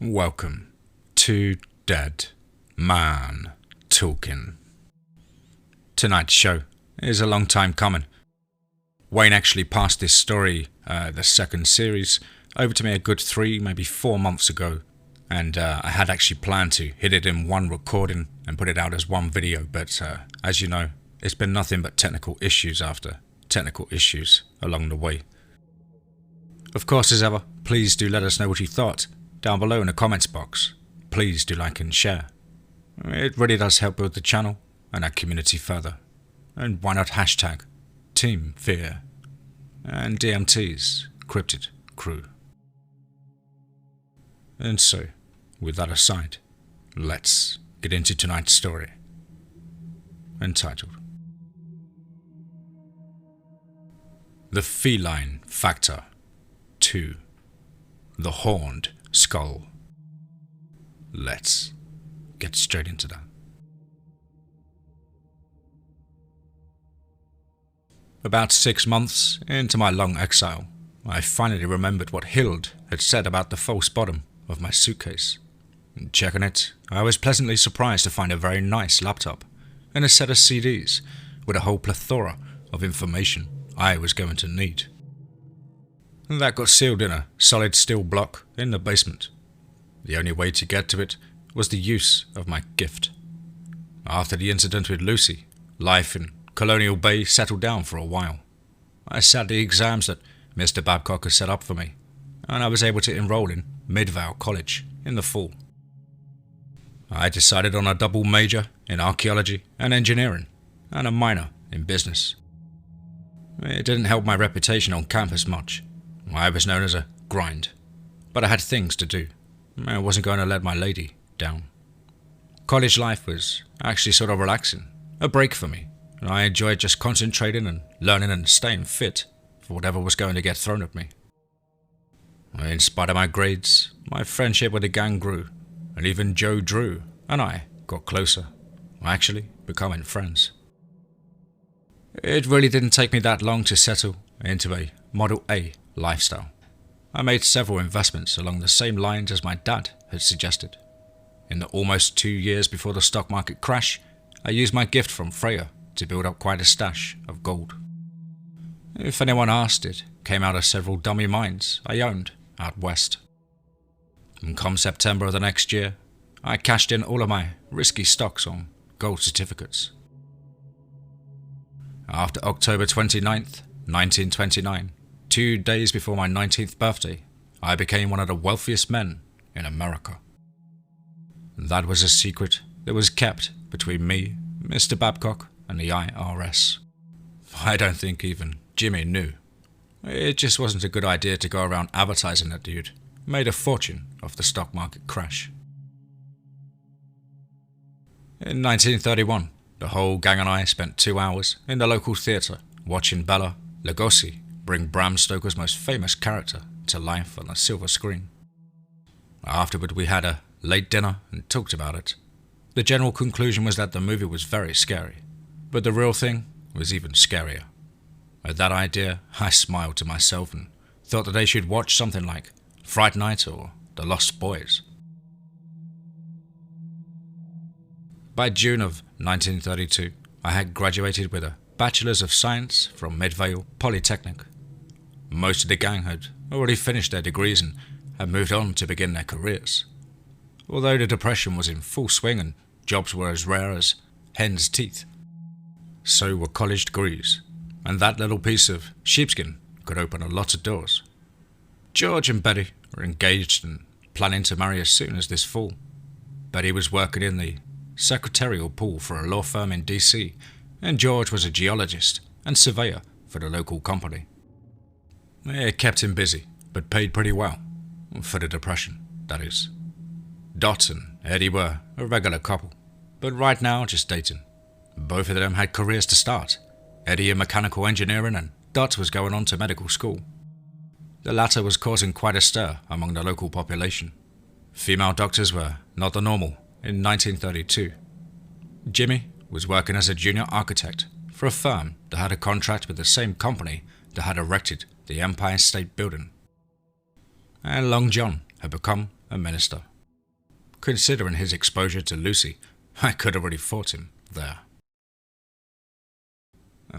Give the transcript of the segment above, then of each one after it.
Welcome to Dead Man Talking. Tonight's show is a long time coming. Wayne actually passed this story, the second series, over to me a good 3, maybe 4 months ago, and I had actually planned to hit it in one recording and put it out as one video, but as you know, it's been nothing but technical issues after technical issues along the way. Of course, as ever, please do let us know what you thought down below in the comments box. Please do like and share. It really does help build the channel and our community further. And why not hashtag TeamFEAR and DMT's Cryptid Crew. And so, with that aside, let's get into tonight's story, entitled The Feline Factor 2, The Horned Skull. Let's get straight into that. About 6 months into my long exile, I finally remembered what Hild had said about the false bottom of my suitcase. Checking it, I was pleasantly surprised to find a very nice laptop and a set of CDs with a whole plethora of information I was going to need. That got sealed in a solid steel block in the basement. The only way to get to it was the use of my gift. After the incident with Lucy, life in Colonial Bay settled down for a while. I sat the exams that Mr. Babcock had set up for me, and I was able to enroll in Midvale College in the fall. I decided on a double major in archaeology and engineering, and a minor in business. It didn't help my reputation on campus much. I was known as a grind, but I had things to do. I wasn't going to let my lady down. College life was actually sort of relaxing, a break for me, and I enjoyed just concentrating and learning and staying fit for whatever was going to get thrown at me. In spite of my grades, my friendship with the gang grew, and even Joe Drew and I got closer, actually becoming friends. It really didn't take me that long to settle into a Model A lifestyle. I made several investments along the same lines as my dad had suggested. In the almost 2 years before the stock market crash, I used my gift from Freya to build up quite a stash of gold. If anyone asked, it came out of several dummy mines I owned out west. And come September of the next year, I cashed in all of my risky stocks on gold certificates. After October 29th, 1929, 2 days before my 19th birthday, I became one of the wealthiest men in America. That was a secret that was kept between me, Mr. Babcock, and the IRS. I don't think even Jimmy knew. It just wasn't a good idea to go around advertising that dude made a fortune off the stock market crash. In 1931, the whole gang and I spent 2 hours in the local theatre watching Bela Lugosi bring Bram Stoker's most famous character to life on a silver screen. Afterward, we had a late dinner and talked about it. The general conclusion was that the movie was very scary, but the real thing was even scarier. At that idea, I smiled to myself and thought that they should watch something like Fright Night or The Lost Boys. By June of 1932, I had graduated with a Bachelor's of Science from Midvale Polytechnic. Most of the gang had already finished their degrees and had moved on to begin their careers. Although the Depression was in full swing and jobs were as rare as hen's teeth, so were college degrees, and that little piece of sheepskin could open a lot of doors. George and Betty were engaged and planning to marry as soon as this fall. Betty was working in the secretarial pool for a law firm in DC, and George was a geologist and surveyor for the local company. It kept him busy, but paid pretty well, for the Depression, that is. Dot and Eddie were a regular couple, but right now just dating. Both of them had careers to start, Eddie in mechanical engineering and Dot was going on to medical school. The latter was causing quite a stir among the local population. Female doctors were not the normal in 1932. Jimmy was working as a junior architect for a firm that had a contract with the same company that had erected the Empire State Building. And Long John had become a minister considering his exposure to Lucy, I could have really fought him there.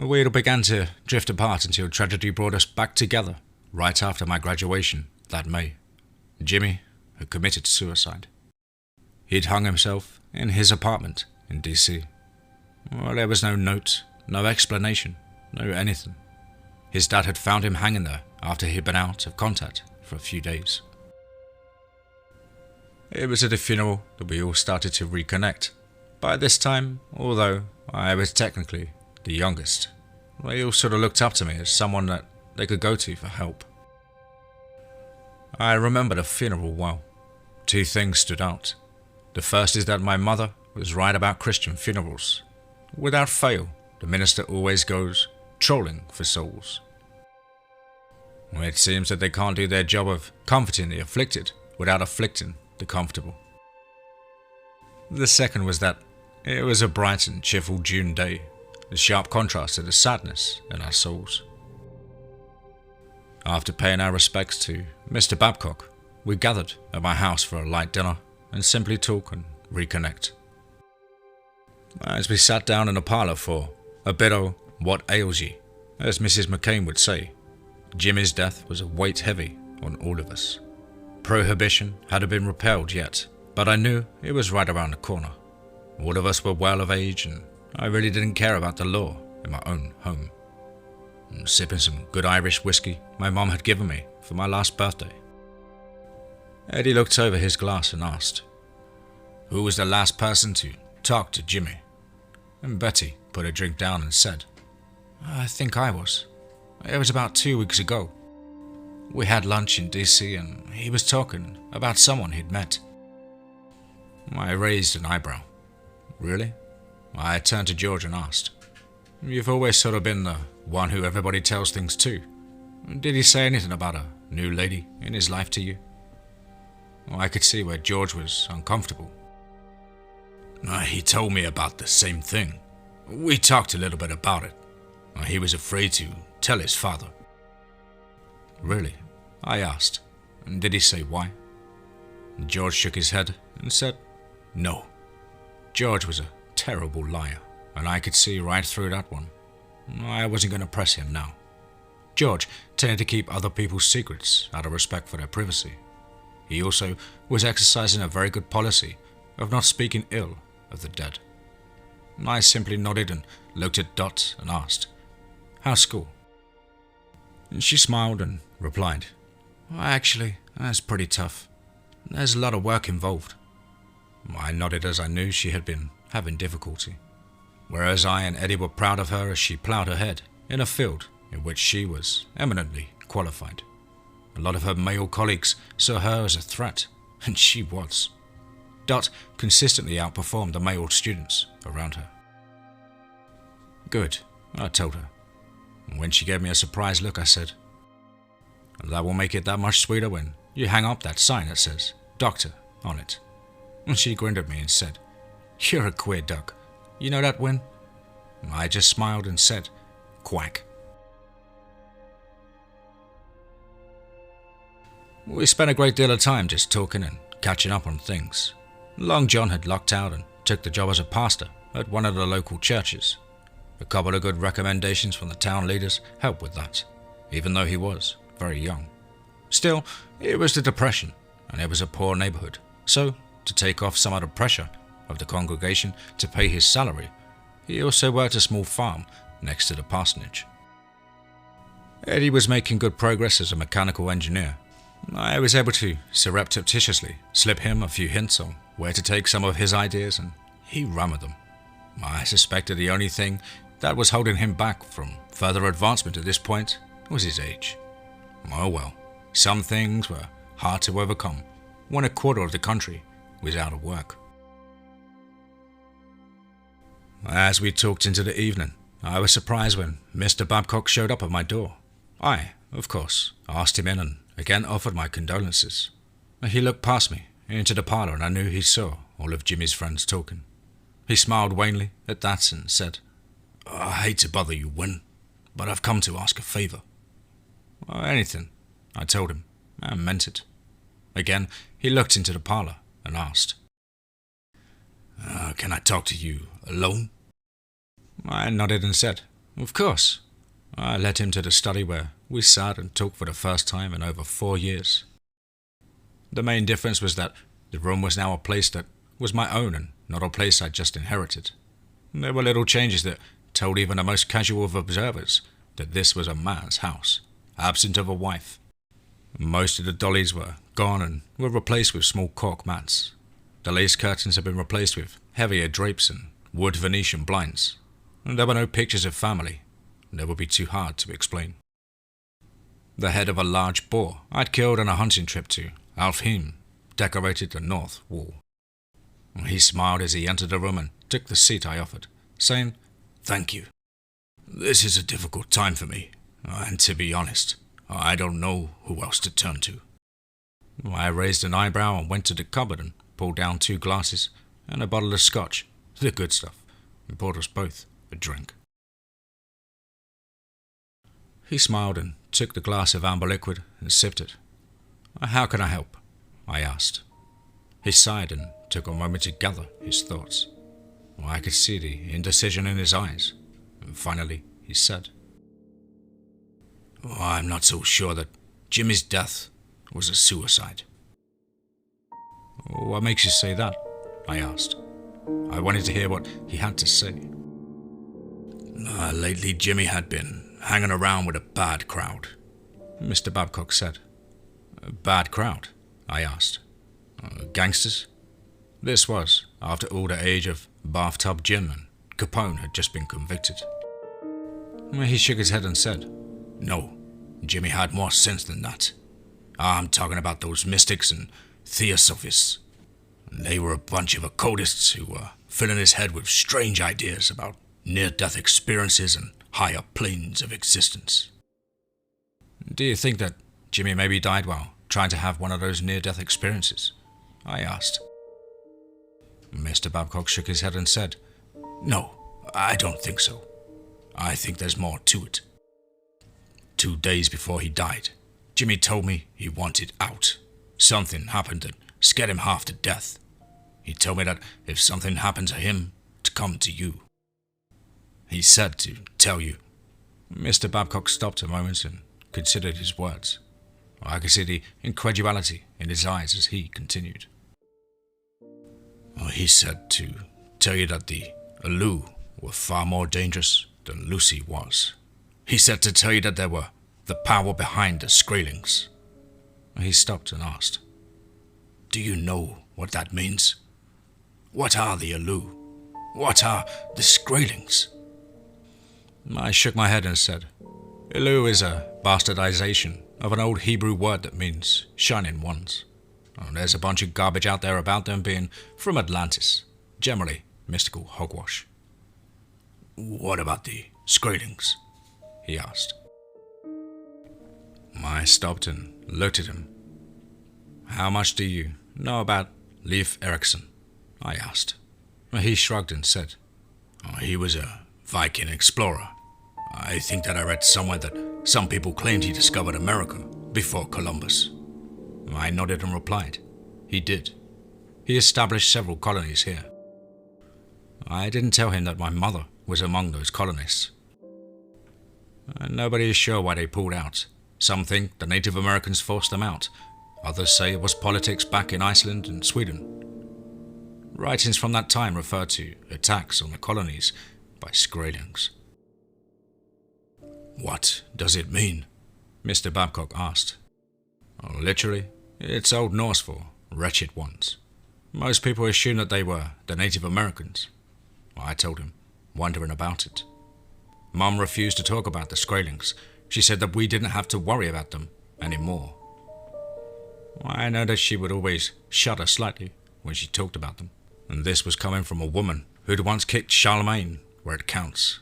We all began to drift apart until tragedy brought us back together right after my graduation that May. Jimmy had committed suicide. He'd hung himself in his apartment in DC. Well, there was no note, no explanation, no anything. His dad had found him hanging there after he'd been out of contact for a few days. It was at the funeral that we all started to reconnect. By this time, although I was technically the youngest, they all sort of looked up to me as someone that they could go to for help. I remember the funeral well. Two things stood out. The first is that my mother was right about Christian funerals. Without fail, the minister always goes trolling for souls. It seems that they can't do their job of comforting the afflicted without afflicting the comfortable. The second was that it was a bright and cheerful June day, a sharp contrast to the sadness in our souls. After paying our respects to Mr. Babcock, we gathered at my house for a light dinner and simply talk and reconnect. As we sat down in the parlour for a bit of what ails ye, as Mrs. McCain would say, Jimmy's death was a weight heavy on all of us. Prohibition hadn't been repealed yet, but I knew it was right around the corner. All of us were well of age and I really didn't care about the law in my own home. Sipping some good Irish whiskey my mum had given me for my last birthday. Eddie looked over his glass and asked, "Who was the last person to talk to Jimmy?" And Betty put her drink down and said, "I think I was. It was about 2 weeks ago. We had lunch in DC and he was talking about someone he'd met." I raised an eyebrow. "Really?" I turned to George and asked, "You've always sort of been the one who everybody tells things to. Did he say anything about a new lady in his life to you?" I could see where George was uncomfortable. "He told me about the same thing. We talked a little bit about it. He was afraid to tell his father." "Really?" I asked. "And did he say why?" George shook his head and said, "No." George was a terrible liar, and I could see right through that one. I wasn't going to press him now. George tended to keep other people's secrets out of respect for their privacy. He also was exercising a very good policy of not speaking ill of the dead. I simply nodded and looked at Dot and asked, "How's school?" She smiled and replied, "Actually, that's pretty tough. There's a lot of work involved." I nodded as I knew she had been having difficulty, whereas I and Eddie were proud of her as she ploughed ahead in a field in which she was eminently qualified. A lot of her male colleagues saw her as a threat, and she was. Dot consistently outperformed the male students around her. "Good," I told her. When she gave me a surprised look, I said, "That will make it that much sweeter when you hang up that sign that says Doctor on it." And she grinned at me and said, "You're a queer duck. You know that, Win?" I just smiled and said, "Quack." We spent a great deal of time just talking and catching up on things. Long John had lucked out and took the job as a pastor at one of the local churches. A couple of good recommendations from the town leaders helped with that, even though he was very young. Still, it was the Depression, and it was a poor neighborhood, so to take off some of the pressure of the congregation to pay his salary, he also worked a small farm next to the parsonage. Eddie was making good progress as a mechanical engineer. I was able to surreptitiously slip him a few hints on where to take some of his ideas, and he ran with them. I suspected the only thing that was holding him back from further advancement at this point was his age. Oh well, some things were hard to overcome when a quarter of the country was out of work. As we talked into the evening, I was surprised when Mr. Babcock showed up at my door. I, of course, asked him in and again offered my condolences. He looked past me into the parlour and I knew he saw all of Jimmy's friends talking. He smiled wanly at that and said, "I hate to bother you, Win, but I've come to ask a favour." "Anything," I told him, and meant it. Again, he looked into the parlour and asked, Can I talk to you alone?" I nodded and said, "Of course." I led him to the study where we sat and talked for the first time in over 4 years. The main difference was that the room was now a place that was my own and not a place I'd just inherited. There were little changes that told even the most casual of observers that this was a man's house, absent of a wife. Most of the dollies were gone and were replaced with small cork mats. The lace curtains had been replaced with heavier drapes and wood Venetian blinds. And there were no pictures of family. They would be too hard to explain. The head of a large boar I'd killed on a hunting trip to Alfheim decorated the north wall. He smiled as he entered the room and took the seat I offered, saying, "Thank you. This is a difficult time for me, and to be honest, I don't know who else to turn to." I raised an eyebrow and went to the cupboard and pulled down 2 glasses and a bottle of scotch, the good stuff, and poured us both a drink. He smiled and took the glass of amber liquid and sipped it. "How can I help?" I asked. He sighed and took a moment to gather his thoughts. I could see the indecision in his eyes, and finally he said, "I'm not so sure that Jimmy's death was a suicide." "What makes you say that?" I asked. I wanted to hear what he had to say. "Lately Jimmy had been hanging around with a bad crowd," Mr. Babcock said. "A bad crowd?" I asked. "Gangsters?" This was after all the age of bathtub Jim and Capone had just been convicted. He shook his head and said, "No, Jimmy had more sense than that. I'm talking about those mystics and theosophists. They were a bunch of occultists who were filling his head with strange ideas about near-death experiences and higher planes of existence." "Do you think that Jimmy maybe died while trying to have one of those near-death experiences?" I asked. Mr. Babcock shook his head and said, "No, I don't think so. I think there's more to it. 2 days before he died, Jimmy told me he wanted out. Something happened that scared him half to death. He told me that if something happened to him, to come to you. He said to tell you." Mr. Babcock stopped a moment and considered his words. I could see the incredulity in his eyes as he continued. "He said to tell you that the Alu were far more dangerous than Lucy was. He said to tell you that they were the power behind the Skraelings." He stopped and asked, "Do you know what that means? What are the Alu? What are the Skraelings?" I shook my head and said, "Alu is a bastardization of an old Hebrew word that means shining ones. There's a bunch of garbage out there about them being from Atlantis, generally mystical hogwash." "What about the Skraelings?" he asked. I stopped and looked at him. "How much do you know about Leif Erikson?" I asked. He shrugged and said, "He was a Viking explorer. I think that I read somewhere that some people claimed he discovered America before Columbus." I nodded and replied, "He did. He established several colonies here." I didn't tell him that my mother was among those colonists. Nobody is sure why they pulled out. Some think the Native Americans forced them out. Others say it was politics back in Iceland and Sweden. Writings from that time refer to attacks on the colonies by Skraelings. "What does it mean?" Mr. Babcock asked. "Literally, it's Old Norse for wretched ones. Most people assume that they were the Native Americans." I told him, wondering about it. Mum refused to talk about the Skraelings. She said that we didn't have to worry about them anymore. I know that she would always shudder slightly when she talked about them, and this was coming from a woman who'd once kicked Charlemagne where it counts,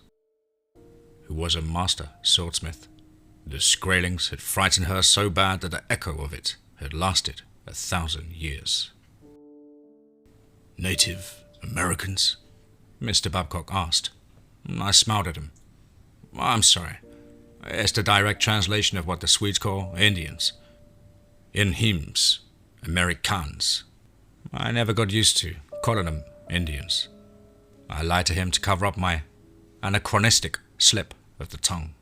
who was a master swordsmith. The Skraelings had frightened her so bad that the echo of it had lasted 1,000 years. "Native Americans?" Mr. Babcock asked. I smiled at him. "I'm sorry. It's the direct translation of what the Swedes call Indians. Inheims, Americans. I never got used to calling them Indians. I lied to him to cover up my anachronistic slip of the tongue.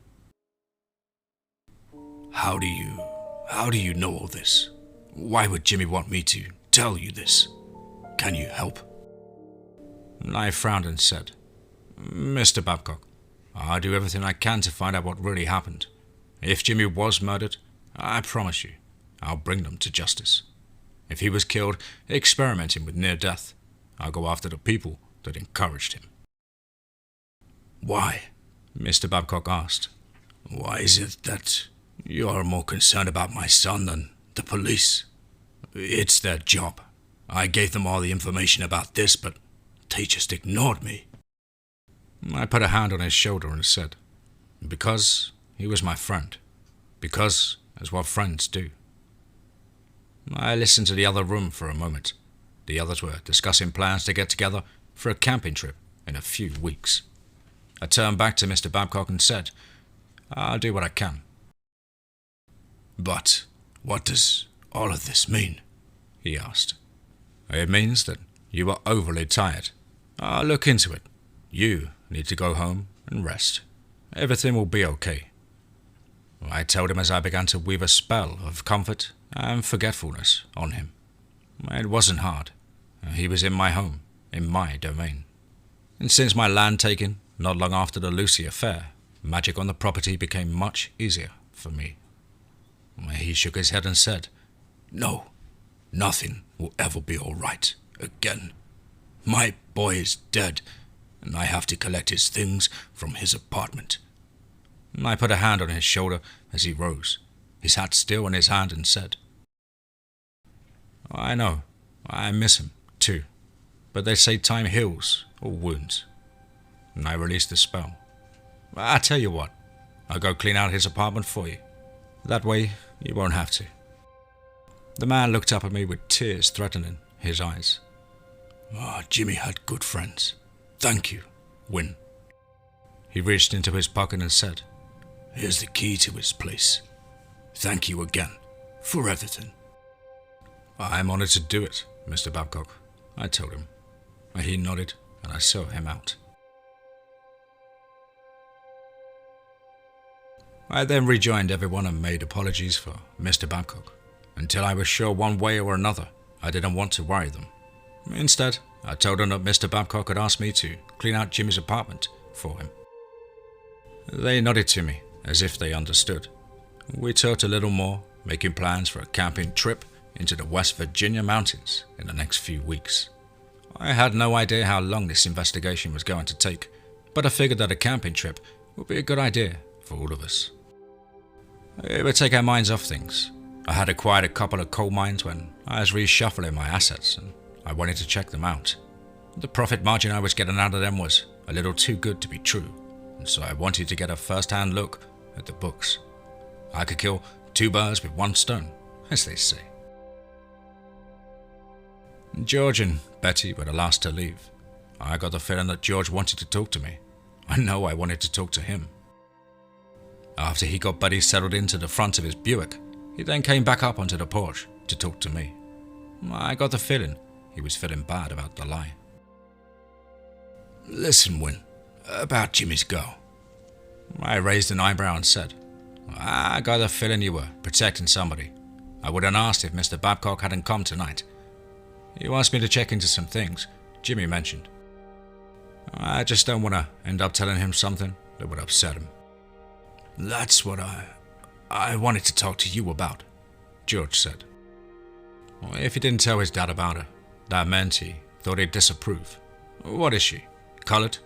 How do you know all this? Why would Jimmy want me to tell you this? Can you help? I frowned and said, Mr. Babcock, I'll do everything I can to find out what really happened. If Jimmy was murdered, I promise you, I'll bring them to justice. If he was killed experimenting with near death, I'll go after the people that encouraged him. Why? Mr. Babcock asked. Why is it that you're more concerned about my son than the police? It's their job. I gave them all the information about this, but they just ignored me. I put a hand on his shoulder and said, because he was my friend. Because that's what friends do. I listened to the other room for a moment. The others were discussing plans to get together for a camping trip in a few weeks. I turned back to Mr. Babcock and said, I'll do what I can. But what does all of this mean? He asked. It means that you are overly tired. I'll look into it. You need to go home and rest. Everything will be okay. I told him as I began to weave a spell of comfort and forgetfulness on him. It wasn't hard. He was in my home, in my domain. And since my land taking, not long after the Lucy affair, magic on the property became much easier for me. He shook his head and said, No, nothing will ever be all right again. My boy is dead, and I have to collect his things from his apartment. I put a hand on his shoulder as he rose, his hat still in his hand, and said, I know, I miss him, too, but they say time heals all wounds. And I released the spell. I tell you what, I'll go clean out his apartment for you. That way, you won't have to. The man looked up at me with tears threatening his eyes. Jimmy had good friends. Thank you, Win. He reached into his pocket and said, Here's the key to his place. Thank you again for everything. I'm honored to do it, Mr. Babcock, I told him. He nodded and I saw him out. I then rejoined everyone and made apologies for Mr. Babcock, until I was sure one way or another I didn't want to worry them. Instead, I told them that Mr. Babcock had asked me to clean out Jimmy's apartment for him. They nodded to me, as if they understood. We talked a little more, making plans for a camping trip into the West Virginia mountains in the next few weeks. I had no idea how long this investigation was going to take, but I figured that a camping trip would be a good idea for all of us. It would take our minds off things. I had acquired a couple of coal mines when I was reshuffling my assets, and I wanted to check them out. The profit margin I was getting out of them was a little too good to be true, and so I wanted to get a first-hand look at the books. I could kill two birds with one stone, as they say. George and Betty were the last to leave. I got the feeling that George wanted to talk to me. I know I wanted to talk to him. After he got Betty settled into the front of his Buick, he then came back up onto the porch to talk to me. I got the feeling he was feeling bad about the lie. Listen, Win, about Jimmy's girl. I raised an eyebrow and said, I got the feeling you were protecting somebody. I would have asked if Mr. Babcock hadn't come tonight. He wants me to check into some things Jimmy mentioned. I just don't want to end up telling him something that would upset him. That's what I wanted to talk to you about, George said. If he didn't tell his dad about her, that meant he thought he'd disapprove. What is she? Colored?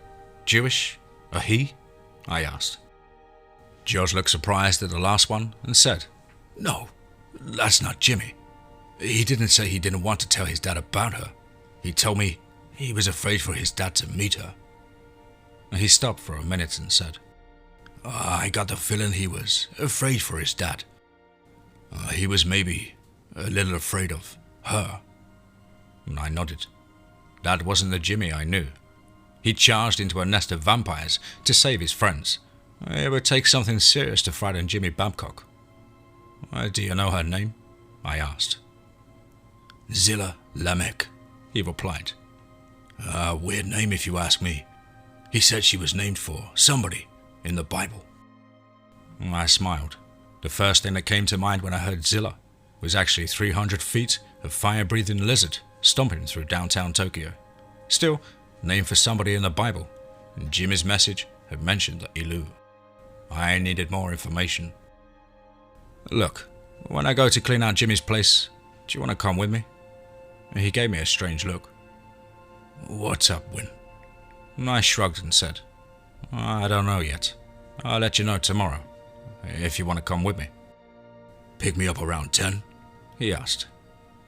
Jewish? A he? I asked. George looked surprised at the last one and said, No, that's not Jimmy. He didn't say he didn't want to tell his dad about her. He told me he was afraid for his dad to meet her. He stopped for a minute and said, I got the feeling he was afraid for his dad. He was maybe a little afraid of her. And I nodded. That wasn't the Jimmy I knew. He charged into a nest of vampires to save his friends. It would take something serious to frighten Jimmy Babcock. Do you know her name? I asked. Zilla Lamech, he replied. Weird name if you ask me. He said she was named for somebody in the Bible. I smiled. The first thing that came to mind when I heard Zilla was actually 300 feet of fire-breathing lizard stomping through downtown Tokyo. Still, named for somebody in the Bible, and Jimmy's message had mentioned the Ilu. I needed more information. Look, when I go to clean out Jimmy's place, do you want to come with me? He gave me a strange look. What's up, Win? I shrugged and said, I don't know yet. I'll let you know tomorrow, if you want to come with me. Pick me up around 10? He asked.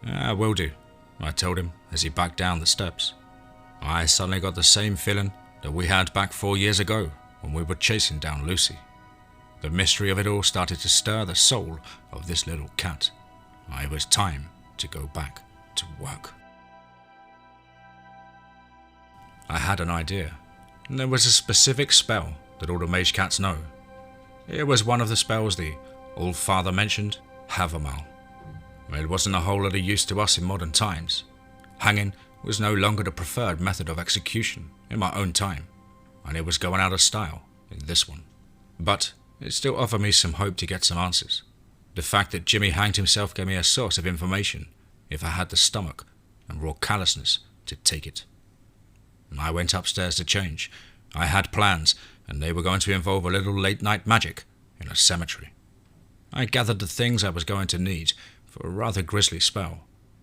I will do, I told him as he backed down the steps. I suddenly got the same feeling that we had back 4 years ago when we were chasing down Lucy. The mystery of it all started to stir the soul of this little cat. It was time to go back to work. I had an idea. There was a specific spell that all the mage cats know. It was one of the spells the old father mentioned, availible. It wasn't a whole lot of use to us in modern times. Hanging was no longer the preferred method of execution in my own time, and it was going out of style in this one. But it still offered me some hope to get some answers. The fact that Jimmy hanged himself gave me a source of information if I had the stomach and raw callousness to take it. I went upstairs to change. I had plans, and they were going to involve a little late-night magic in a cemetery. I gathered the things I was going to need for a rather grisly spell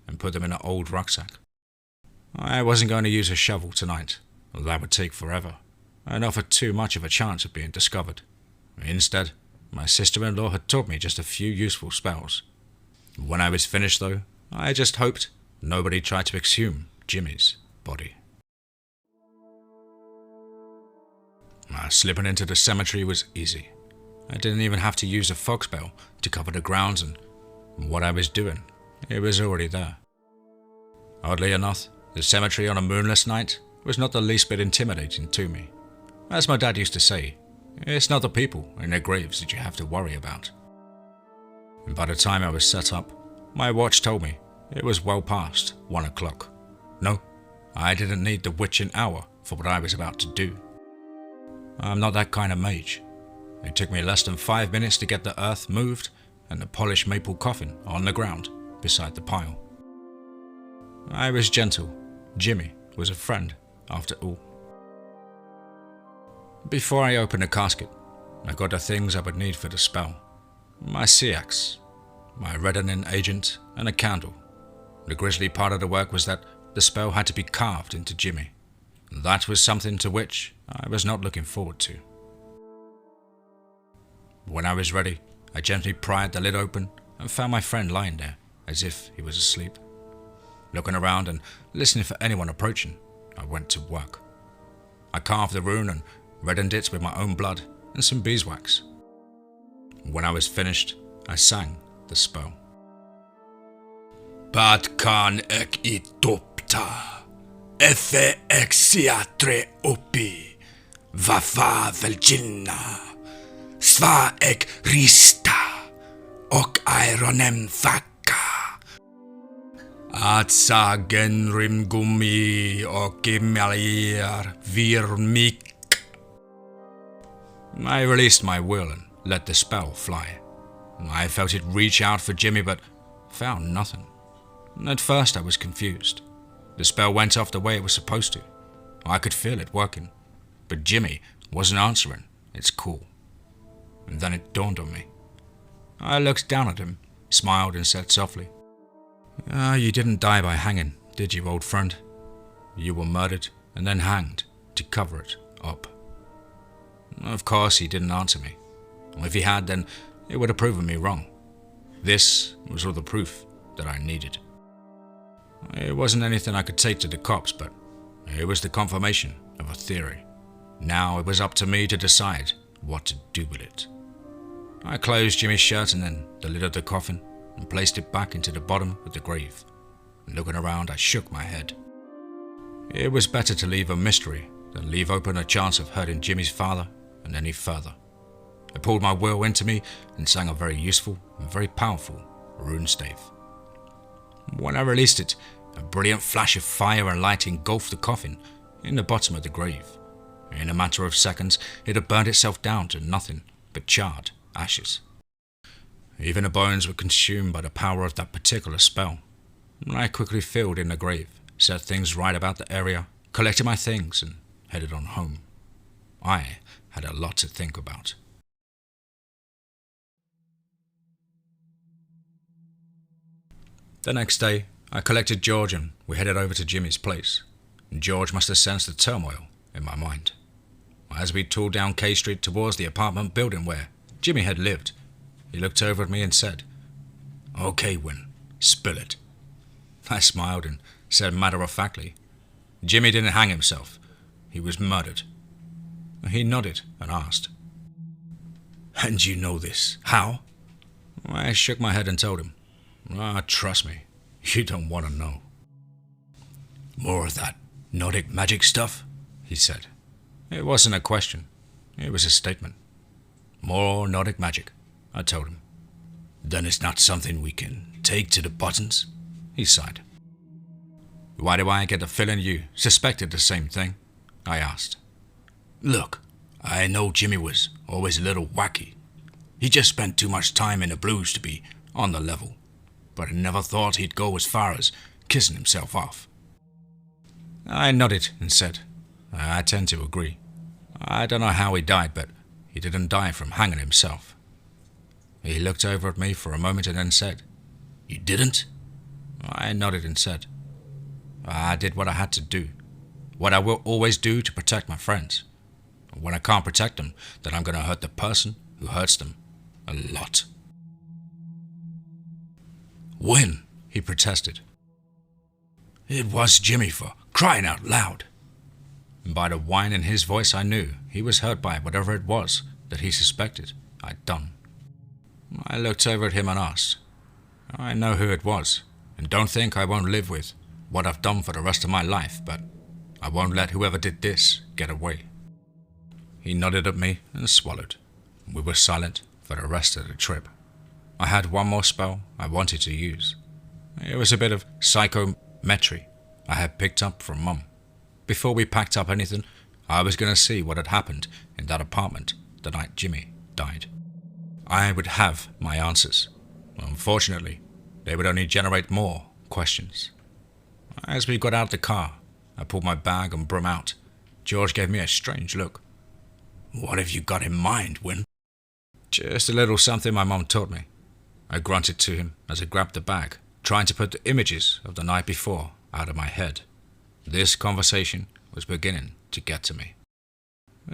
and put them in an old rucksack. I wasn't going to use a shovel tonight. That would take forever and offered too much of a chance of being discovered. Instead, my sister-in-law had taught me just a few useful spells. When I was finished, though, I just hoped nobody tried to exhume Jimmy's body. Slipping into the cemetery was easy. I didn't even have to use a fog spell to cover the grounds, and what I was doing, it was already there. Oddly enough, the cemetery on a moonless night was not the least bit intimidating to me. As my dad used to say, it's not the people in their graves that you have to worry about. And by the time I was set up, my watch told me it was well past 1 o'clock. No, I didn't need the witching hour for what I was about to do. I'm not that kind of mage. It took me less than 5 minutes to get the earth moved and the polished maple coffin on the ground beside the pile. I was gentle. Jimmy was a friend, after all. Before I opened the casket, I got the things I would need for the spell. My sea axe, my reddening agent, and a candle. The grisly part of the work was that the spell had to be carved into Jimmy. That was something to which I was not looking forward to. When I was ready, I gently pried the lid open and found my friend lying there, as if he was asleep. Looking around and listening for anyone approaching, I went to work. I carved the rune and reddened it with my own blood and some beeswax. When I was finished, I sang the spell. Badkan ek itopta. Efe exiatre opi, vafa velginna, sva ek rista, ok ironem vaka, atsa genrim gumi ok imaliar virmik. I released my will and let the spell fly. I felt it reach out for Jimmy but found nothing. At first I was confused. The spell went off the way it was supposed to. I could feel it working, but Jimmy wasn't answering its call. And then it dawned on me. I looked down at him, smiled and said softly, You didn't die by hanging, did you, old friend? You were murdered and then hanged to cover it up. Of course he didn't answer me. If he had, then it would have proven me wrong. This was all the proof that I needed. It wasn't anything I could take to the cops, but it was the confirmation of a theory. Now it was up to me to decide what to do with it. I closed Jimmy's shirt and then the lid of the coffin and placed it back into the bottom of the grave. Looking around, I shook my head. It was better to leave a mystery than leave open a chance of hurting Jimmy's father and any further. I pulled my will into me and sang a very useful and very powerful rune stave. When I released it, A brilliant flash of fire and light engulfed the coffin in the bottom of the grave. In a matter of seconds, it had burned itself down to nothing but charred ashes. Even the bones were consumed by the power of that particular spell. I quickly filled in the grave, set things right about the area, collected my things, and headed on home. I had a lot to think about. The next day, I collected George and we headed over to Jimmy's place. George must have sensed the turmoil in my mind. As we tooled down K Street towards the apartment building where Jimmy had lived, he looked over at me and said, "Okay, Win, spill it." I smiled and said matter-of-factly, "Jimmy didn't hang himself. He was murdered." He nodded and asked, "And you know this? How?" I shook my head and told him, "Trust me, you don't want to know." "More of that Nordic magic stuff?" he said. It wasn't a question, it was a statement. "More Nordic magic," I told him. "Then it's not something we can take to the buttons?" he sighed. "Why do I get the feeling you suspected the same thing?" I asked. "Look, I know Jimmy was always a little wacky. He just spent too much time in the blues to be on the level, but I never thought he'd go as far as kissing himself off." I nodded and said, "I tend to agree. I don't know how he died, but he didn't die from hanging himself." He looked over at me for a moment and then said, "You didn't?" I nodded and said, "I did what I had to do, what I will always do to protect my friends. When I can't protect them, then I'm going to hurt the person who hurts them a lot." "When?" he protested. "It was Jimmy, for crying out loud." By the whine in his voice I knew he was hurt by whatever it was that he suspected I'd done. I looked over at him and asked, "I know who it was, and don't think I won't live with what I've done for the rest of my life, but I won't let whoever did this get away." He nodded at me and swallowed. We were silent for the rest of the trip. I had one more spell I wanted to use. It was a bit of Psychometry I had picked up from Mum. Before we packed up anything, I was going to see what had happened in that apartment the night Jimmy died. I would have my answers. Unfortunately, they would only generate more questions. As we got out of the car, I pulled my bag and broom out. George gave me a strange look. "What have you got in mind, Win?" "Just a little something my mum taught me." I grunted to him as I grabbed the bag, trying to put the images of the night before out of my head. This conversation was beginning to get to me.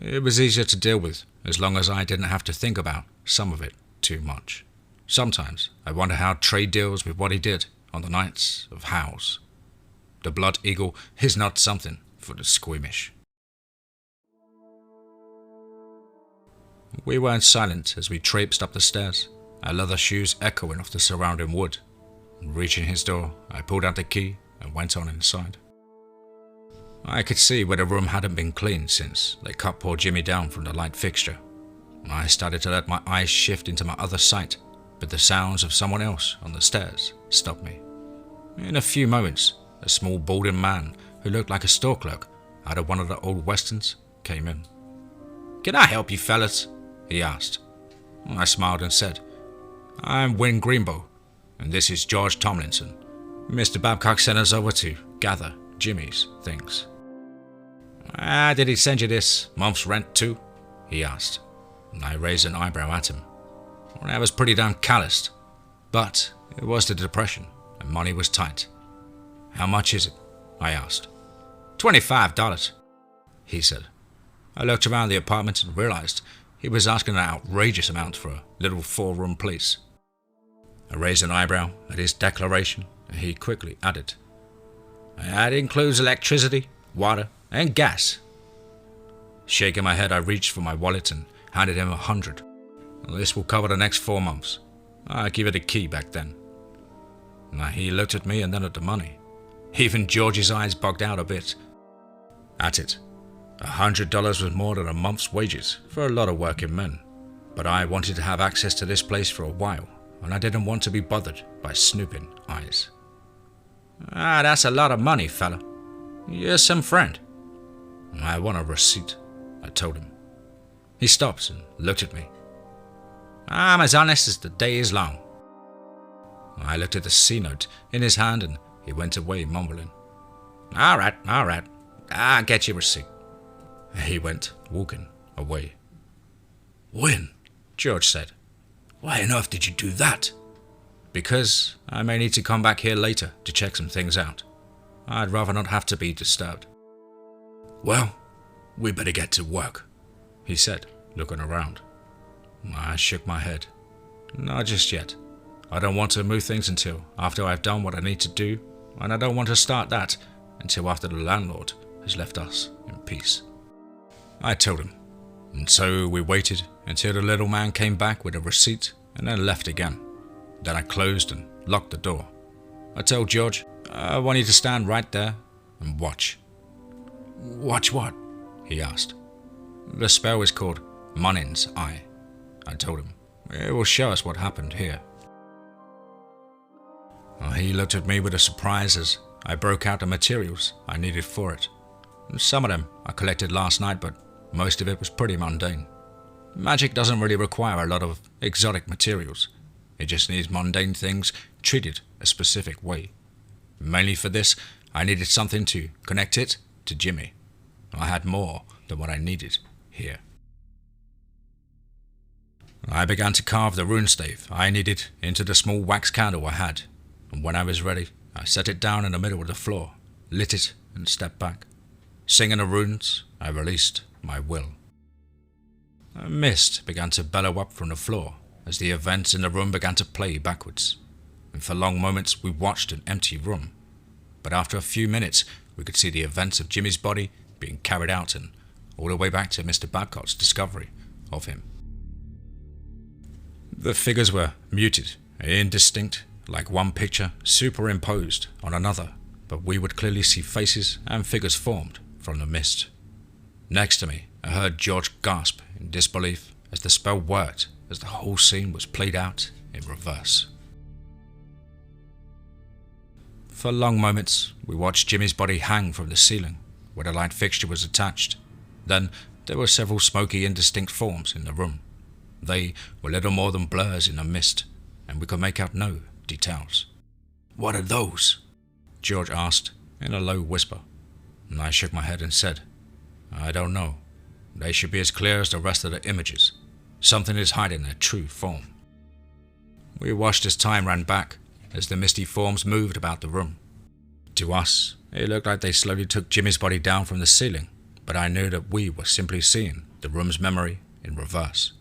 It was easier to deal with as long as I didn't have to think about some of it too much. Sometimes I wonder how Trey deals with what he did on the nights of Howes. The blood eagle is not something for the squeamish. We weren't silent as we traipsed up the stairs, our leather shoes echoing off the surrounding wood. Reaching his door, I pulled out the key and went on inside. I could see where the room hadn't been cleaned since they cut poor Jimmy down from the light fixture. I started to let my eyes shift into my other sight, but the sounds of someone else on the stairs stopped me. In a few moments, a small balding man who looked like a store clerk out of one of the old westerns came in. "Can I help you, fellas?" he asked. I smiled and said, "I'm Win Greenbow, and this is George Tomlinson. Mr. Babcock sent us over to gather Jimmy's things." "Did he send you this month's rent too?" he asked. I raised an eyebrow at him. I was pretty damn calloused, but it was the depression and money was tight. "How much is it?" I asked. $25, he said. I looked around the apartment and realized he was asking an outrageous amount for a little 4-room place. I raised an eyebrow at his declaration and he quickly added, "That includes electricity, water, and gas." Shaking my head, I reached for my wallet and handed him $100. "This will cover the next 4 months. I give it a key back then." He looked at me and then at the money. Even George's eyes bugged out a bit. At it, $100 was more than a month's wages for a lot of working men, but I wanted to have access to this place for a while, and I didn't want to be bothered by snooping eyes. That's a lot of money, fella. You're some friend." "I want a receipt," I told him. He stopped and looked at me. "I'm as honest as the day is long." I looked at the C-note in his hand and he went away mumbling. All right. I'll get your receipt." He went walking away. "When?" George said. "Why on earth did you do that?" "Because I may need to come back here later to check some things out. I'd rather not have to be disturbed." "Well, we better get to work," he said, looking around. I shook my head. "Not just yet. I don't want to move things until after I've done what I need to do, and I don't want to start that until after the landlord has left us in peace," I told him. And so we waited until the little man came back with a receipt and then left again. Then I closed and locked the door. I told George, "I want you to stand right there and watch." "Watch what?" he asked. "The spell is called Munin's Eye," I told him. "It will show us what happened here." He looked at me with a surprise as I broke out the materials I needed for it. Some of them I collected last night, but most of it was pretty mundane. Magic doesn't really require a lot of exotic materials. It just needs mundane things treated a specific way. Mainly for this, I needed something to connect it to Jimmy. I had more than what I needed here. I began to carve the rune stave I needed into the small wax candle I had, and when I was ready, I set it down in the middle of the floor, lit it, and stepped back. Singing the runes, I released my will. A mist began to bellow up from the floor as the events in the room began to play backwards, and for long moments we watched an empty room. But after a few minutes, we could see the events of Jimmy's body being carried out and all the way back to Mr. Babcock's discovery of him. The figures were muted, indistinct, like one picture superimposed on another, but we would clearly see faces and figures formed from the mist. Next to me, I heard George gasp in disbelief as the spell worked, as the whole scene was played out in reverse. For long moments, we watched Jimmy's body hang from the ceiling, where the light fixture was attached. Then there were several smoky, indistinct forms in the room. They were little more than blurs in the mist, and we could make out no details. "What are those?" George asked in a low whisper, and I shook my head and said, "I don't know. They should be as clear as the rest of the images. Something is hiding their true form." We watched as time ran back, as the misty forms moved about the room. To us, it looked like they slowly took Jimmy's body down from the ceiling, but I knew that we were simply seeing the room's memory in reverse.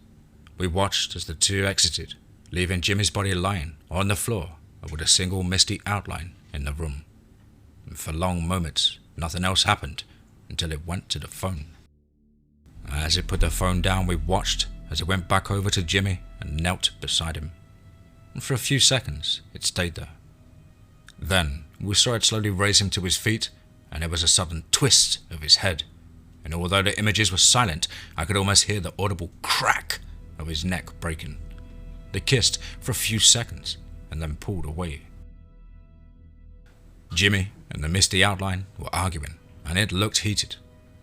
We watched as the two exited, leaving Jimmy's body lying on the floor with a single misty outline in the room. And for long moments, nothing else happened until it went to the phone. As it put the phone down, we watched as it went back over to Jimmy and knelt beside him. And for a few seconds, it stayed there. Then we saw it slowly raise him to his feet, and there was a sudden twist of his head. And although the images were silent, I could almost hear the audible crack of his neck breaking. They kissed for a few seconds and then pulled away. Jimmy and the misty outline were arguing, and it looked heated.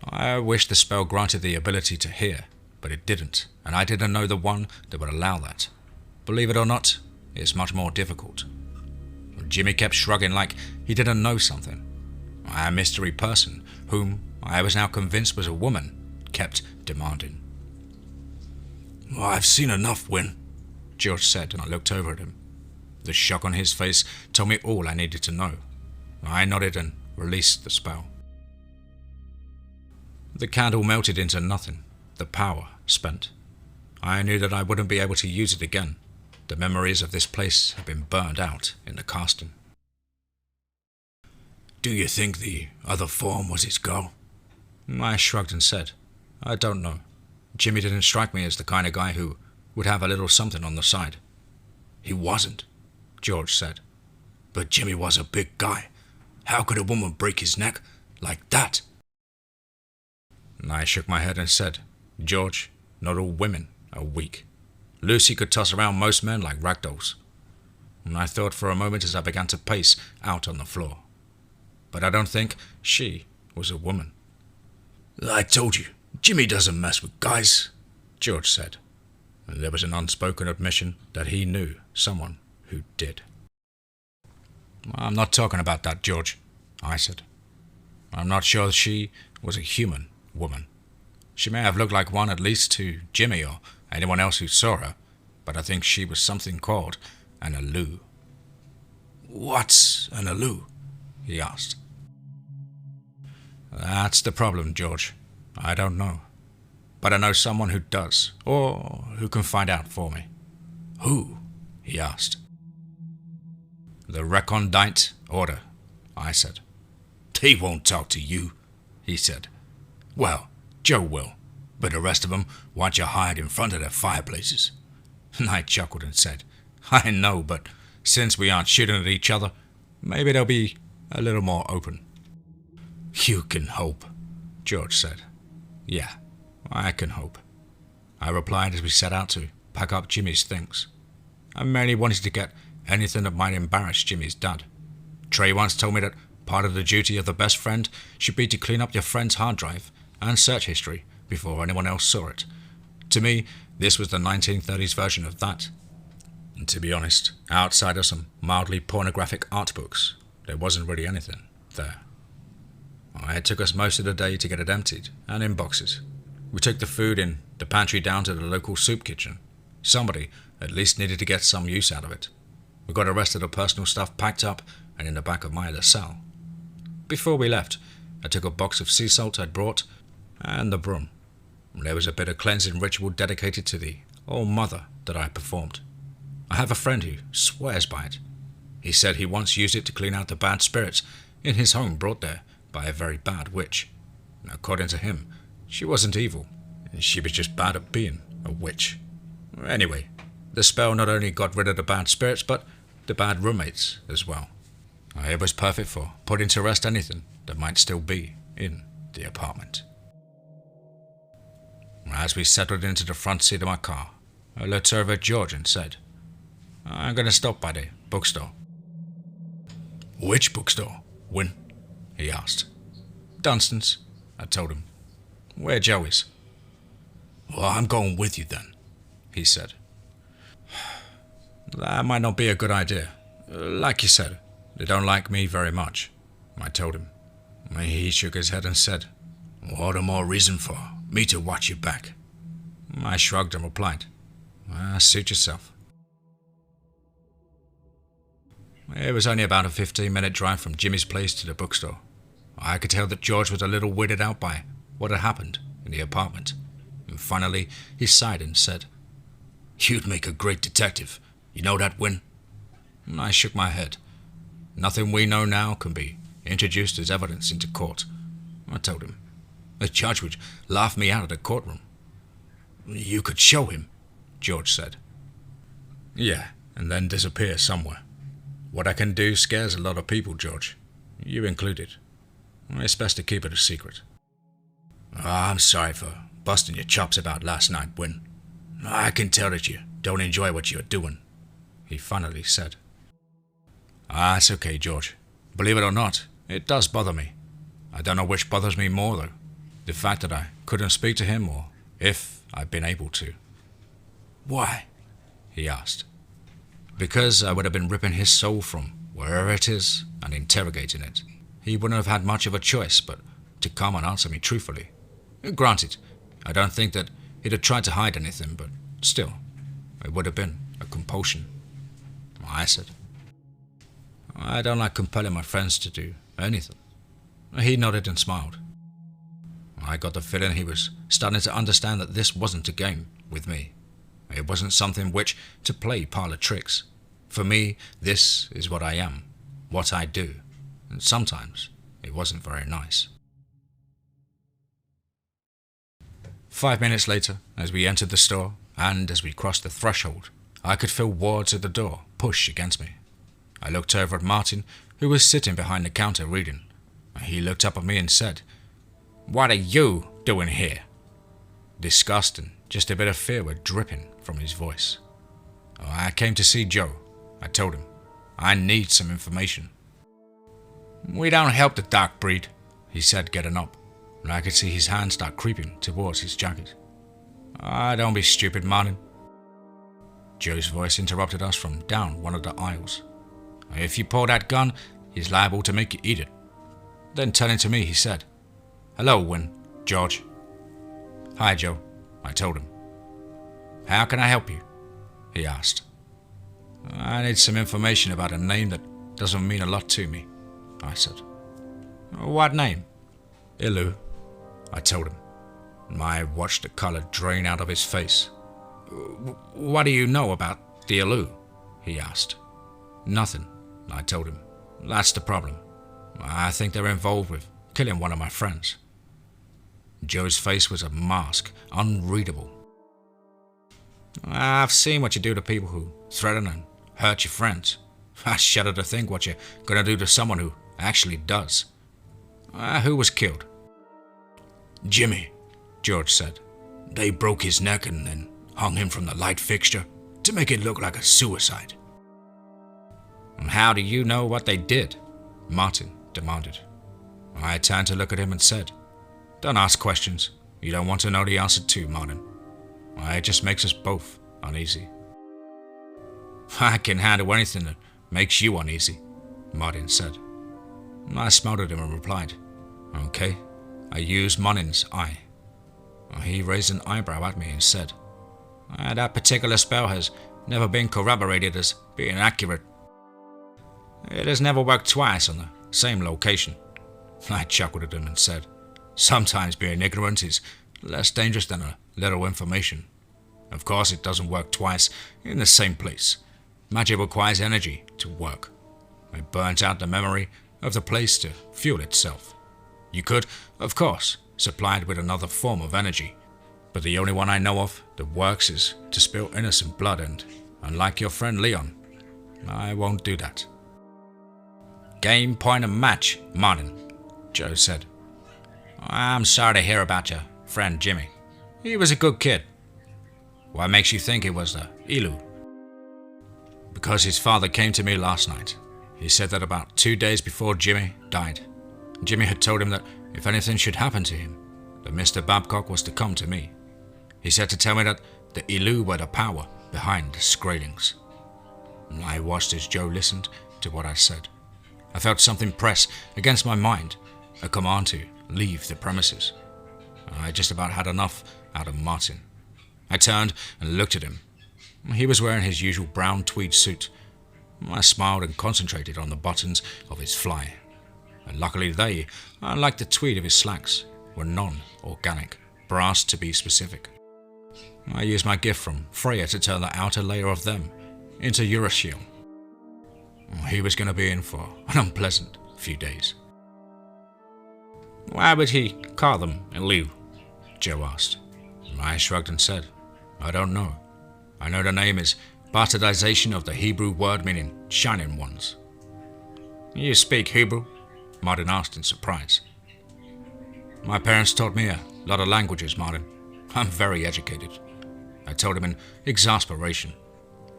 I wished the spell granted the ability to hear, but it didn't, and I didn't know the one that would allow that. Believe it or not, it's much more difficult. Jimmy kept shrugging like he didn't know something. A mystery person, whom I was now convinced was a woman, kept demanding. "Well, I've seen enough, Win," George said, and I looked over at him. The shock on his face told me all I needed to know. I nodded and released the spell. The candle melted into nothing, the power spent. I knew that I wouldn't be able to use it again. The memories of this place had been burned out in the casting. "Do you think the other form was his girl?" I shrugged and said, "I don't know. Jimmy didn't strike me as the kind of guy who would have a little something on the side." "He wasn't," George said. "But Jimmy was a big guy. How could a woman break his neck like that?" I shook my head and said, "George, not all women are weak. Lucy could toss around most men like ragdolls." And I thought for a moment as I began to pace out on the floor. but I don't think she was a woman. I told you, Jimmy doesn't mess with guys, George said, and there was an unspoken admission that he knew someone who did. I'm not talking about that, George, I said. I'm not sure she was a human woman. She may have looked like one at least to Jimmy or anyone else who saw her, but I think she was something called an aloo. What's an aloo? He asked. That's the problem, George. I don't know. But I know someone who does, or who can find out for me. Who? He asked. The recondite order, I said. They won't talk to you, he said. Well, Joe will, but the rest of them want you hide in front of their fireplaces. And I chuckled and said, I know, but since we aren't shooting at each other, maybe they'll be a little more open. You can hope, George said. Yeah, I can hope, I replied as we set out to pack up Jimmy's things. I mainly wanted to get anything that might embarrass Jimmy's dad. Trey once told me that part of the duty of the best friend should be to clean up your friend's hard drive and search history before anyone else saw it. To me, this was the 1930s version of that. And to be honest, outside of some mildly pornographic art books, there wasn't really anything there. It took us most of the day to get it emptied and in boxes. We took the food in the pantry down to the local soup kitchen. Somebody at least needed to get some use out of it. We got the rest of the personal stuff packed up and in the back of my other cell. Before we left, I took a box of sea salt I'd brought and the broom. There was a bit of cleansing ritual dedicated to the Old Mother that I performed. I have a friend who swears by it. He said he once used it to clean out the bad spirits in his home brought there by a very bad witch. According to him, she wasn't evil. She was just bad at being a witch. Anyway, the spell not only got rid of the bad spirits, but the bad roommates as well. It was perfect for putting to rest anything that might still be in the apartment. As we settled into the front seat of my car, I looked over at George and said, I'm going to stop by the bookstore. Which bookstore? When? He asked. Dunstan's, I told him. Where Joe is. Well, I'm going with you then, he said. That might not be a good idea. Like you said, they don't like me very much, I told him. He shook his head and said, What a more reason for me to watch your back. I shrugged and replied, Suit yourself. It was only about a 15-minute drive from Jimmy's place to the bookstore. I could tell that George was a little weirded out by what had happened in the apartment. And finally, he sighed and said, You'd make a great detective. You know that, Win? I shook my head. Nothing we know now can be introduced as evidence into court, I told him. The judge would laugh me out of the courtroom. You could show him, George said. Yeah, and then disappear somewhere. What I can do scares a lot of people, George. You included. It's best to keep it a secret. I'm sorry for busting your chops about last night, Win. I can tell that you don't enjoy what you're doing, he finally said. It's okay, George. Believe it or not, it does bother me. I don't know which bothers me more, though. The fact that I couldn't speak to him, or if I'd been able to. Why? He asked. Because I would have been ripping his soul from wherever it is and interrogating it. He wouldn't have had much of a choice but to come and answer me truthfully. Granted, I don't think that he'd have tried to hide anything, but still, it would have been a compulsion. I said. I don't like compelling my friends to do anything. He nodded and smiled. I got the feeling he was starting to understand that this wasn't a game with me. It wasn't something which to play parlor tricks. For me, this is what I am, what I do, and sometimes it wasn't very nice. 5 minutes later, as we entered the store, and as we crossed the threshold, I could feel wards at the door push against me. I looked over at Martin, who was sitting behind the counter reading. He looked up at me and said, "What are you doing here?" Disgust and just a bit of fear were dripping from his voice. "I came to see Joe," I told him. "I need some information." We don't help the dark breed, he said, getting up, and I could see his hand start creeping towards his jacket. Don't be stupid, Martin. Joe's voice interrupted us from down one of the aisles. If you pull that gun, he's liable to make you eat it. Then turning to me, he said, Hello, George. Hi, Joe, I told him. How can I help you? He asked. I need some information about a name that doesn't mean a lot to me, I said. What name? Ilu, I told him. I watched the color drain out of his face. What do you know about the Ilu? He asked. Nothing, I told him. That's the problem. I think they're involved with killing one of my friends. Joe's face was a mask, unreadable. I've seen what you do to people who threaten and hurt your friends. I shudder to think what you're going to do to someone who actually does. Who was killed? Jimmy, George said. They broke his neck and then hung him from the light fixture to make it look like a suicide. And how do you know what they did? Martin demanded. I turned to look at him and said, Don't ask questions you don't want to know the answer to, Martin. It just makes us both uneasy. I can handle anything that makes you uneasy, Martin said. I smiled at him and replied, Okay. I used Martin's eye. He raised an eyebrow at me and said, That particular spell has never been corroborated as being accurate. It has never worked twice on the same location. I chuckled at him and said, Sometimes being ignorant is less dangerous than a little information. Of course it doesn't work twice in the same place. Magic requires energy to work. It burns out the memory of the place to fuel itself. You could, of course, supply it with another form of energy, but the only one I know of that works is to spill innocent blood, and unlike your friend Leon, I won't do that. Game, point and match, Martin, Joe said. I'm sorry to hear about your friend Jimmy. He was a good kid. What makes you think it was the Ilu? Because his father came to me last night. He said that about 2 days before Jimmy died, Jimmy had told him that if anything should happen to him, that Mr. Babcock was to come to me. He said to tell me that the Ilu were the power behind the Skraelings. I watched as Joe listened to what I said. I felt something press against my mind, a command to leave the premises. I just about had enough out of Martin. I turned and looked at him. He was wearing his usual brown tweed suit. I smiled and concentrated on the buttons of his fly. And luckily they, unlike the tweed of his slacks, were non-organic, brass to be specific. I used my gift from Freya to turn the outer layer of them into urushiol. He was going to be in for an unpleasant few days. Why would he call them Ilu? Joe asked. I shrugged and said, I don't know. I know the name is bastardization of the Hebrew word meaning shining ones. You speak Hebrew? Martin asked in surprise. My parents taught me a lot of languages, Martin. I'm very educated, I told him in exasperation.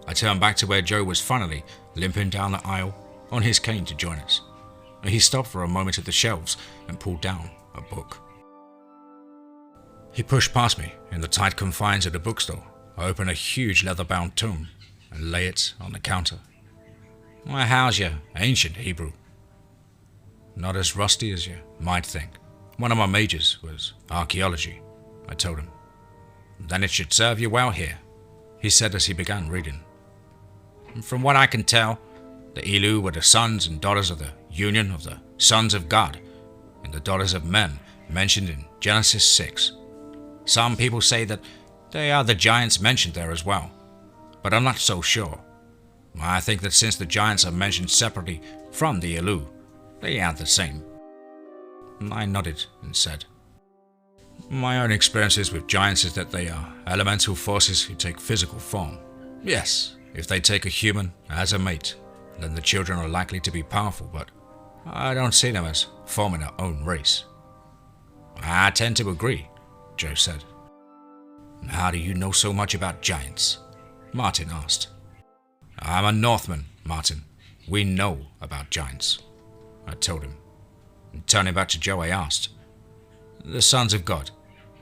I turned back to where Joe was finally limping down the aisle on his cane to join us. He stopped for a moment at the shelves and pulled down a book. He pushed past me in the tight confines of the bookstore, opened a huge leather-bound tome, and lay it on the counter. How's your ancient Hebrew? Not as rusty as you might think. One of my majors was archaeology, I told him. Then it should serve you well here, he said as he began reading. From what I can tell, the Ilu were the sons and daughters of the union of the sons of God and the daughters of men mentioned in Genesis 6. Some people say that they are the giants mentioned there as well, but I'm not so sure. I think that since the giants are mentioned separately from the Ilu, they aren't the same. I nodded and said, My own experiences with giants is that they are elemental forces who take physical form. Yes, if they take a human as a mate, then the children are likely to be powerful, but I don't see them as forming their own race. I tend to agree, Joe said. How do you know so much about giants? Martin asked. I'm a Northman, Martin. We know about giants. I told him. And turning back to Joe, I asked, "The sons of God,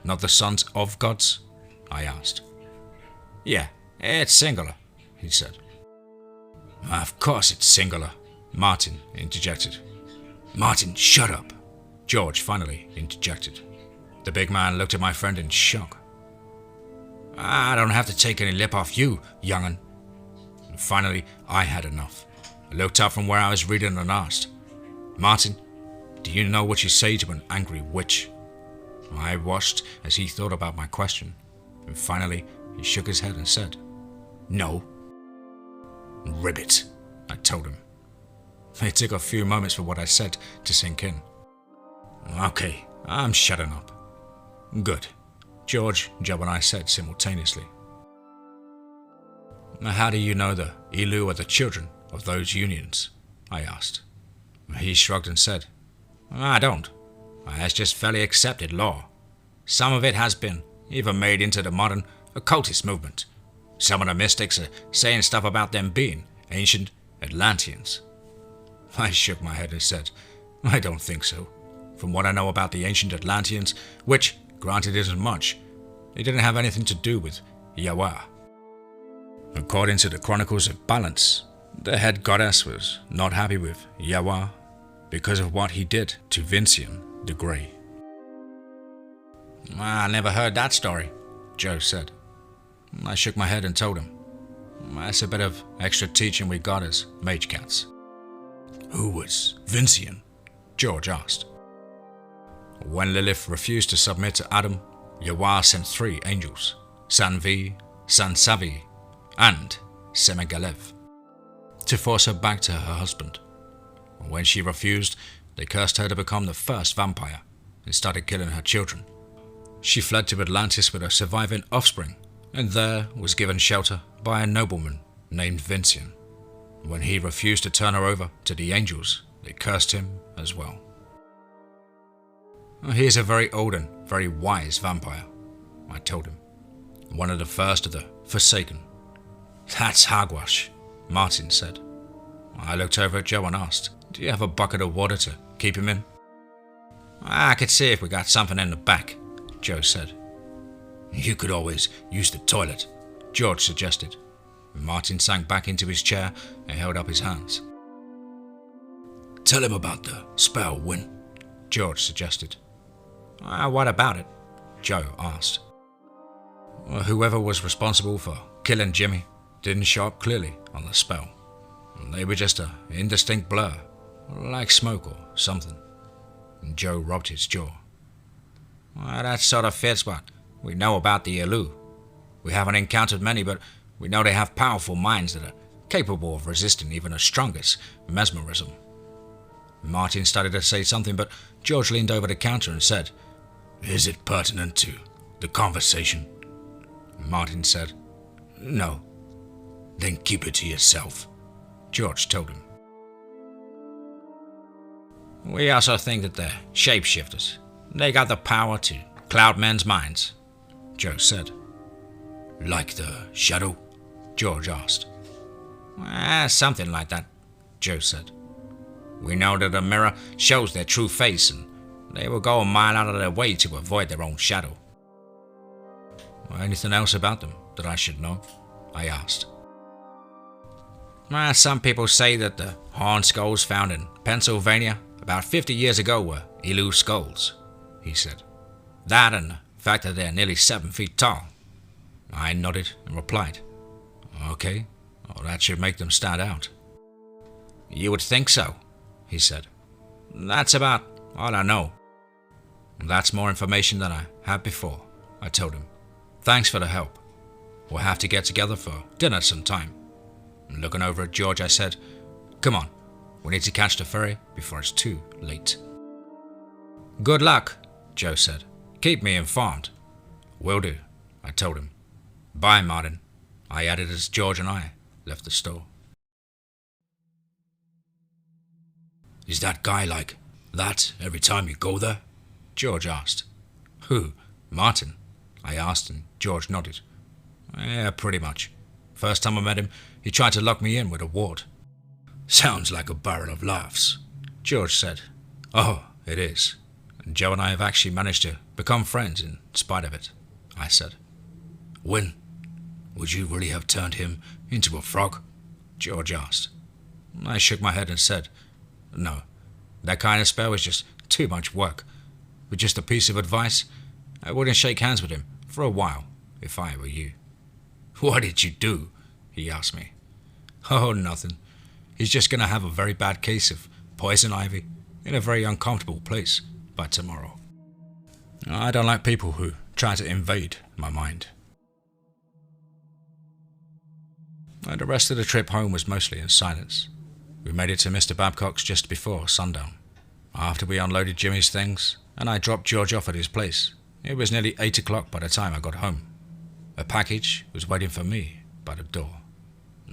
not the sons of gods?" I asked. "Yeah, it's singular," he said. "Of course it's singular," Martin interjected. "Martin, shut up," George finally interjected. The big man looked at my friend in shock. "I don't have to take any lip off you, young'un." And finally, I had enough. I looked up from where I was reading and asked, "Martin, do you know what you say to an angry witch?" I watched as he thought about my question, and finally he shook his head and said, "No." "Ribbit," I told him. It took a few moments for what I said to sink in. "Okay, I'm shutting up." "Good," George, Joe and I said simultaneously. "How do you know the Ilu are the children of those unions?" I asked. He shrugged and said, "I don't. It's just fairly accepted law. Some of it has been even made into the modern occultist movement. Some of the mystics are saying stuff about them being ancient Atlanteans." I shook my head and said, "I don't think so. From what I know about the ancient Atlanteans, which, granted, isn't much, they didn't have anything to do with Yahweh. According to the Chronicles of Balance, the head goddess was not happy with Yahweh because of what he did to Vincian the Grey." "I never heard that story," Joe said. I shook my head and told him, "That's a bit of extra teaching we got as mage cats." "Who was Vincian?" George asked. "When Lilith refused to submit to Adam, Yahweh sent 3 angels, Sanvi, Sansavi, and Semegalev, to force her back to her husband. When she refused, they cursed her to become the first vampire and started killing her children. She fled to Atlantis with her surviving offspring, and there was given shelter by a nobleman named Vincian. When he refused to turn her over to the angels, they cursed him as well. He is a very old and very wise vampire," I told him. "One of the first of the Forsaken." "That's hogwash," Martin said. I looked over at Joe and asked, "Do you have a bucket of water to keep him in?" "I could see if we got something in the back," Joe said. "You could always use the toilet," George suggested. Martin sank back into his chair and held up his hands. "Tell him about the spell, Win," George suggested. "What about it?" Joe asked. "Whoever was responsible for killing Jimmy didn't show up clearly on the spell. They were just an indistinct blur, like smoke or something." Joe rubbed his jaw. "That sort of fits what we know about the Ilu. We haven't encountered many, but we know they have powerful minds that are capable of resisting even the strongest mesmerism." Martin started to say something, but George leaned over the counter and said, "Is it pertinent to the conversation?" Martin said, "No." "Then keep it to yourself," George told him. "We also think that they're shapeshifters. They got the power to cloud men's minds," Joe said. "Like the shadow?" George asked. Something like that," Joe said. "We know that a mirror shows their true face, and they will go a mile out of their way to avoid their own shadow." "Anything else about them that I should know?" I asked. "Some people say that the horn skulls found in Pennsylvania about 50 years ago were Ilu skulls," he said. "That and the fact that they're nearly 7 feet tall." I nodded and replied, "Okay, well, that should make them stand out." "You would think so," he said. "That's about all I know." "That's more information than I had before," I told him. "Thanks for the help. We'll have to get together for dinner sometime." And looking over at George, I said, "Come on, we need to catch the ferry before it's too late." "Good luck," Joe said. "Keep me informed." "Will do," I told him. "Bye, Martin," I added as George and I left the store. "Is that guy like that every time you go there?" George asked. "Who? Martin?" I asked, and George nodded. "Yeah, pretty much. First time I met him, he tried to lock me in with a ward." "Sounds like a barrel of laughs," George said. Oh, it is. And Joe and I have actually managed to become friends in spite of it, I said. When? Would you really have turned him into a frog? George asked. I shook my head and said, no, that kind of spell was just too much work. With just a piece of advice, I wouldn't shake hands with him for a while if I were you. What did you do? He asked me. Oh, nothing. He's just going to have a very bad case of poison ivy in a very uncomfortable place by tomorrow. I don't like people who try to invade my mind. The rest of the trip home was mostly in silence. We made it to Mr. Babcock's just before sundown. After we unloaded Jimmy's things, and I dropped George off at his place, it was nearly 8 o'clock by the time I got home. A package was waiting for me by the door.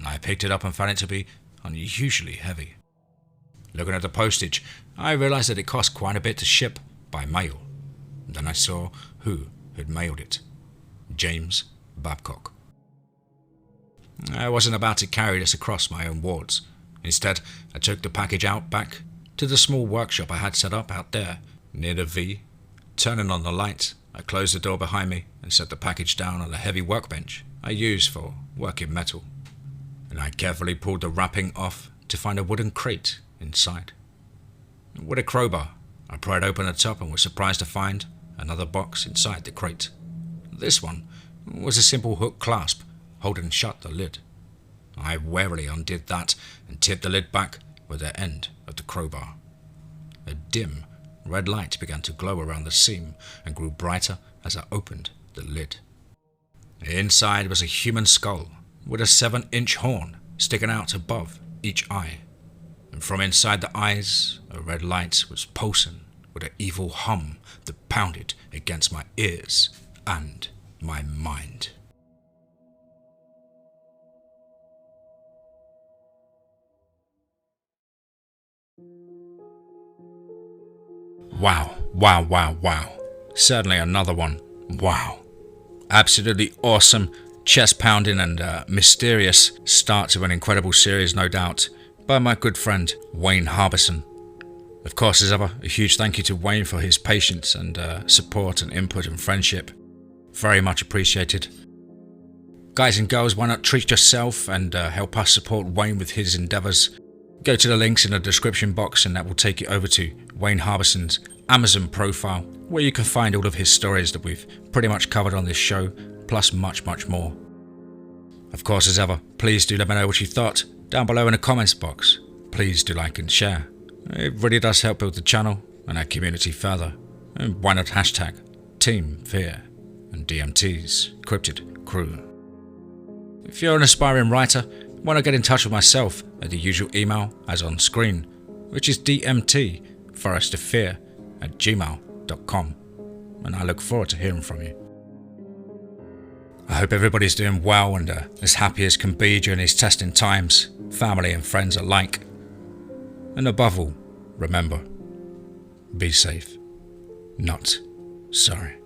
I picked it up and found it to be unusually heavy. Looking at the postage, I realized that it cost quite a bit to ship by mail. Then I saw who had mailed it. James Babcock. I wasn't about to carry this across my own wards. Instead, I took the package out back to the small workshop I had set up out there near the V. Turning on the light, I closed the door behind me and set the package down on a heavy workbench I use for working metal. And I carefully pulled the wrapping off to find a wooden crate inside. With a crowbar, I pried open the top and was surprised to find another box inside the crate. This one was a simple hook clasp holding shut the lid. I warily undid that and tipped the lid back with the end of the crowbar. A dim red light began to glow around the seam and grew brighter as I opened the lid. Inside was a human skull with a 7-inch horn sticking out above each eye. And from inside the eyes, a red light was pulsing with an evil hum that pounded against my ears and my mind. Wow, wow, wow, wow. Certainly another one. Wow. Absolutely awesome, chest-pounding and mysterious start to an incredible series, no doubt, by my good friend Wayne Harbison. Of course, as ever, a huge thank you to Wayne for his patience and support and input and friendship. Very much appreciated. Guys and girls, why not treat yourself and help us support Wayne with his endeavours? Go to the links in the description box and that will take you over to Wayne Harbison's Amazon profile, where you can find all of his stories that we've pretty much covered on this show, plus much, much more. Of course, as ever, please do let me know what you thought down below in the comments box. Please do like and share. It really does help build the channel and our community further. And why not hashtag TeamFEAR and DMT's Cryptid Crew. If you're an aspiring writer, why not get in touch with myself at the usual email as on screen, which is dmtforestofear@gmail.com, and I look forward to hearing from you. I hope everybody's doing well and as happy as can be during these testing times, family and friends alike. And above all, remember, be safe, not sorry.